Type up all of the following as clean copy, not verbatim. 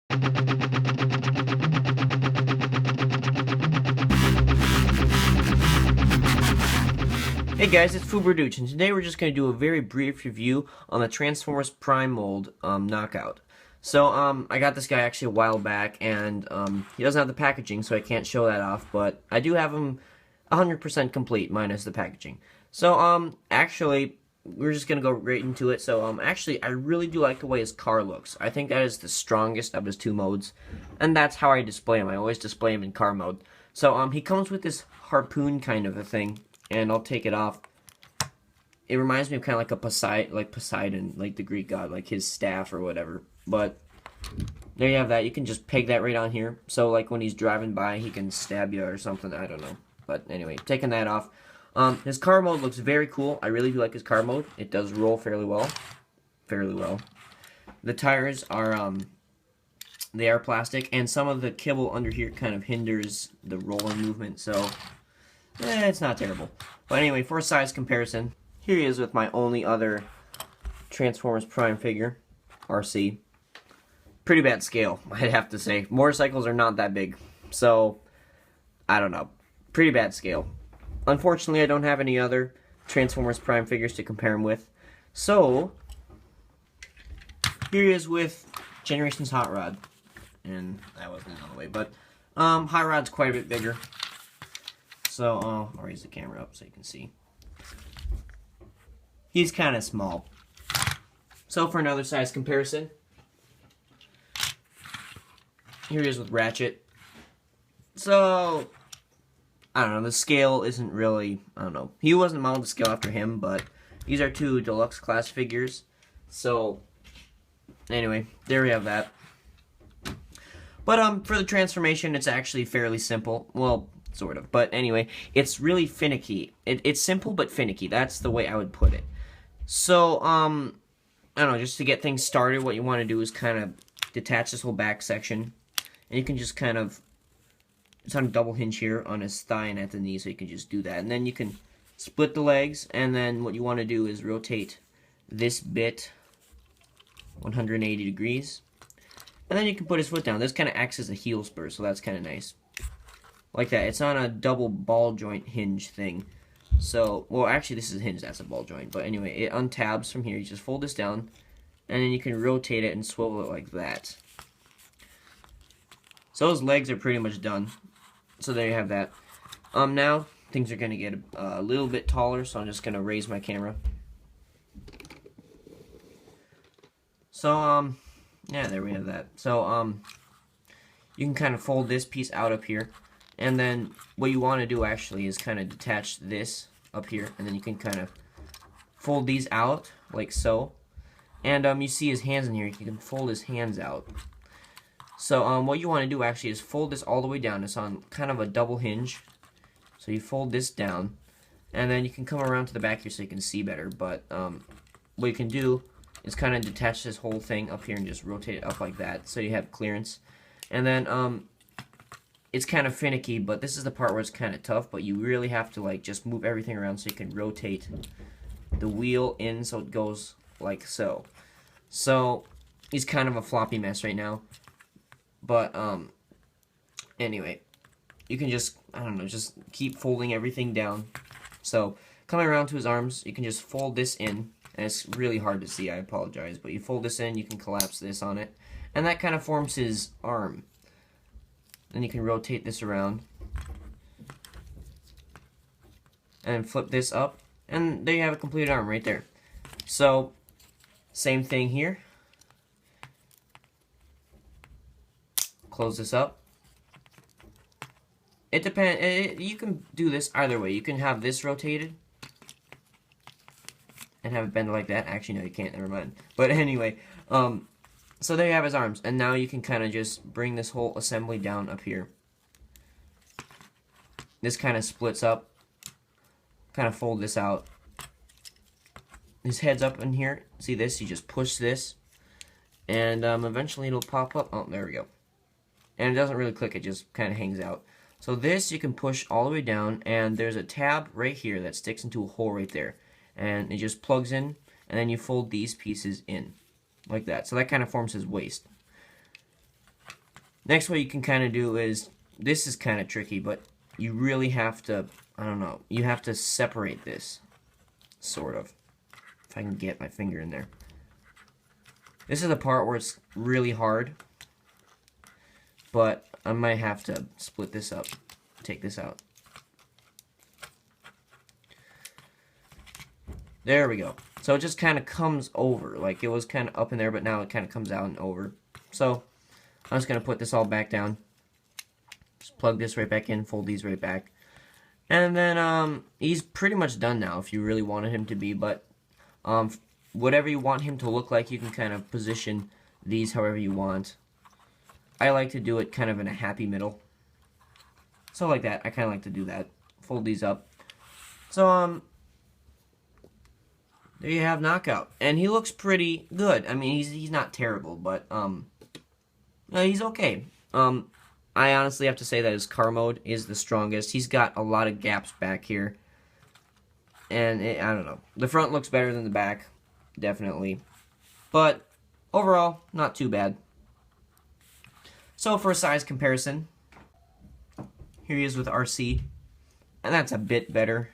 Hey guys, it's Fuberduch, and today we're just going to do a very brief review on the Transformers Prime mold knockout. So, I got this guy actually a while back, and he doesn't have the packaging, so I can't show that off, but I do have him 100% complete, minus the packaging. So, actually, we're just going to go right into it. So, actually, I really do like the way his car looks. I think that is the strongest of his two modes, and that's how I display him. I always display him in car mode. So, he comes with this harpoon kind of a thing, and I'll take it off. It reminds me of kind of like Poseidon, like the Greek god, like his staff or whatever. But there you have that. You can just peg that right on here. So like when he's driving by, he can stab you or something. I don't know. But anyway, taking that off. His car mode looks very cool. I really do like his car mode. It does roll fairly well. The tires are they are plastic, and some of the kibble under here kind of hinders the rolling movement. So it's not terrible. But anyway, for a size comparison, here he is with my only other Transformers Prime figure, RC. Pretty bad scale, I'd have to say. Motorcycles are not that big, so I don't know. Pretty bad scale. Unfortunately, I don't have any other Transformers Prime figures to compare him with. So, here he is with Generations Hot Rod. And that wasn't on the way, but Hot Rod's quite a bit bigger. So, I'll raise the camera up so you can see. He's kind of small. So, for another size comparison, here he is with Ratchet. So, I don't know, the scale isn't really, I don't know. He wasn't modeled to scale after him, but these are two Deluxe class figures. So, anyway, there we have that. But, for the transformation, it's actually fairly simple. Well, sort of. But anyway, it's really finicky. It's simple but finicky. That's the way I would put it. So, I don't know, just to get things started, what you want to do is kind of detach this whole back section. And you can just kind of, it's on a double hinge here on his thigh and at the knee, so you can just do that. And then you can split the legs, and then what you want to do is rotate this bit 180 degrees. And then you can put his foot down. This kind of acts as a heel spur, so that's kind of nice. Like that. It's on a double ball joint hinge thing. So, well, actually, this is a hinge. That's a ball joint. But anyway, it untabs from here. You just fold this down, and then you can rotate it and swivel it like that. So his legs are pretty much done. So there you have that. Now, things are going to get a little bit taller, so I'm just going to raise my camera. So, yeah, there we have that. So, you can kind of fold this piece out up here. And then what you want to do actually is kind of detach this up here. And then you can kind of fold these out like so. And you see his hands in here. You can fold his hands out. So what you want to do actually is fold this all the way down. It's on kind of a double hinge. So you fold this down. And then you can come around to the back here so you can see better. But what you can do is kind of detach this whole thing up here and just rotate it up like that. So you have clearance. And then it's kind of finicky, but this is the part where it's kind of tough, but you really have to like just move everything around so you can rotate the wheel in so it goes like so. So he's kind of a floppy mess right now, but anyway, you can just, I don't know, just keep folding everything down. So coming around to his arms, you can just fold this in, and it's really hard to see, I apologize, but you fold this in, you can collapse this on it, and that kind of forms his arm. Then you can rotate this around and flip this up, and there you have a complete arm right there. So, same thing here. Close this up. It depends. You can do this either way. You can have this rotated and have it bend like that. Actually, no, you can't. Never mind. But anyway, so there you have his arms, and now you can kind of just bring this whole assembly down up here. This kind of splits up. Kind of fold this out. His head's up in here. See this? You just push this, and eventually it'll pop up. Oh, there we go. And it doesn't really click. It just kind of hangs out. So this you can push all the way down, and there's a tab right here that sticks into a hole right there. And it just plugs in, and then you fold these pieces in. Like that. So that kind of forms his waist. Next, what you can kind of do is, this is kind of tricky, but you really have to, I don't know, you have to separate this, sort of. If I can get my finger in there. This is the part where it's really hard, but I might have to split this up, take this out. There we go. So it just kind of comes over, like it was kind of up in there, but now it kind of comes out and over. So I'm just going to put this all back down. Just plug this right back in, fold these right back. And then he's pretty much done now if you really wanted him to be, but whatever you want him to look like, you can kind of position these however you want. I like to do it kind of in a happy middle. So like that, I kind of like to do that. Fold these up. So there you have Knockout. And he looks pretty good. I mean, he's not terrible, but no, he's okay. I honestly have to say that his car mode is the strongest. He's got a lot of gaps back here. And I don't know. The front looks better than the back, definitely. But overall, not too bad. So for a size comparison, here he is with RC. And that's a bit better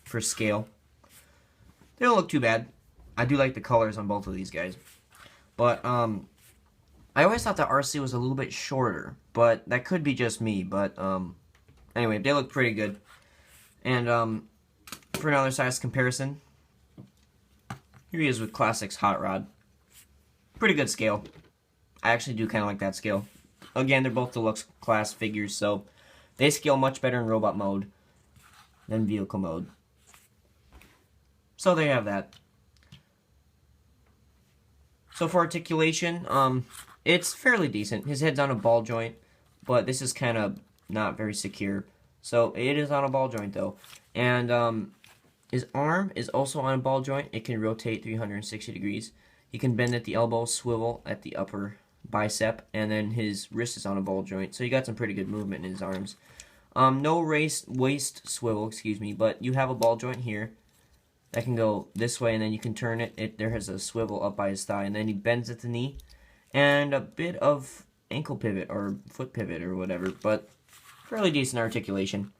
for scale. They don't look too bad. I do like the colors on both of these guys. But I always thought the RC was a little bit shorter, but that could be just me. But anyway, they look pretty good. And for another size comparison, here he is with Classics Hot Rod. Pretty good scale. I actually do kind of like that scale. Again, they're both deluxe class figures, so they scale much better in robot mode than vehicle mode. So there you have that. So for articulation, it's fairly decent. His head's on a ball joint, but this is kind of not very secure. So it is on a ball joint though. And his arm is also on a ball joint. It can rotate 360 degrees. He can bend at the elbow, swivel at the upper bicep, and then his wrist is on a ball joint. So you got some pretty good movement in his arms. No waist swivel, excuse me, but you have a ball joint here that can go this way, and then you can turn it. There has a swivel up by his thigh, and then he bends at the knee, and a bit of ankle pivot or foot pivot or whatever, but fairly decent articulation.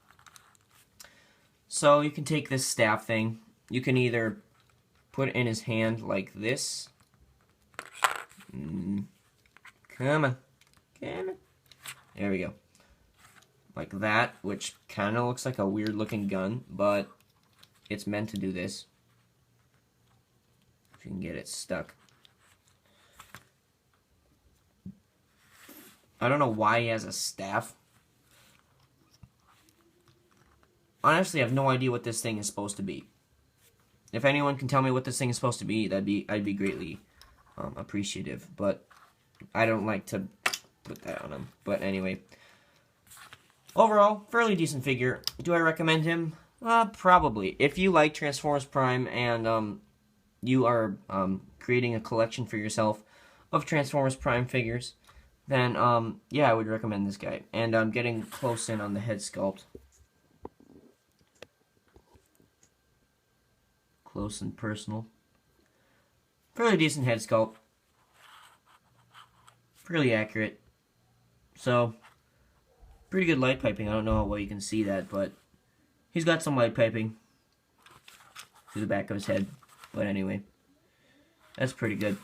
So you can take this staff thing. You can either put it in his hand like this. Come on. Come on. There we go. Like that, which kind of looks like a weird looking gun, but it's meant to do this. If you can get it stuck. I don't know why he has a staff. Honestly, I have no idea what this thing is supposed to be. If anyone can tell me what this thing is supposed to be, I'd be greatly appreciative. But I don't like to put that on him. But anyway, overall, fairly decent figure. Do I recommend him? Probably. If you like Transformers Prime and you are creating a collection for yourself of Transformers Prime figures, then yeah, I would recommend this guy. And I'm getting close in on the head sculpt. Close and personal. Fairly decent head sculpt. Fairly accurate. So, pretty good light piping. I don't know how well you can see that, but he's got some light piping through the back of his head. But anyway, that's pretty good.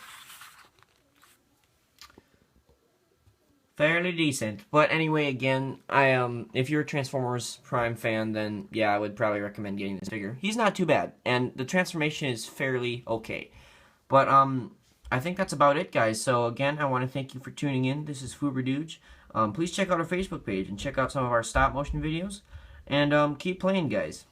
Fairly decent. But anyway, again, if you're a Transformers Prime fan, then yeah, I would probably recommend getting this figure. He's not too bad, and the transformation is fairly okay. But I think that's about it, guys. So again, I want to thank you for tuning in. This is Fooberduge. Please check out our Facebook page and check out some of our stop motion videos. And keep playing, guys.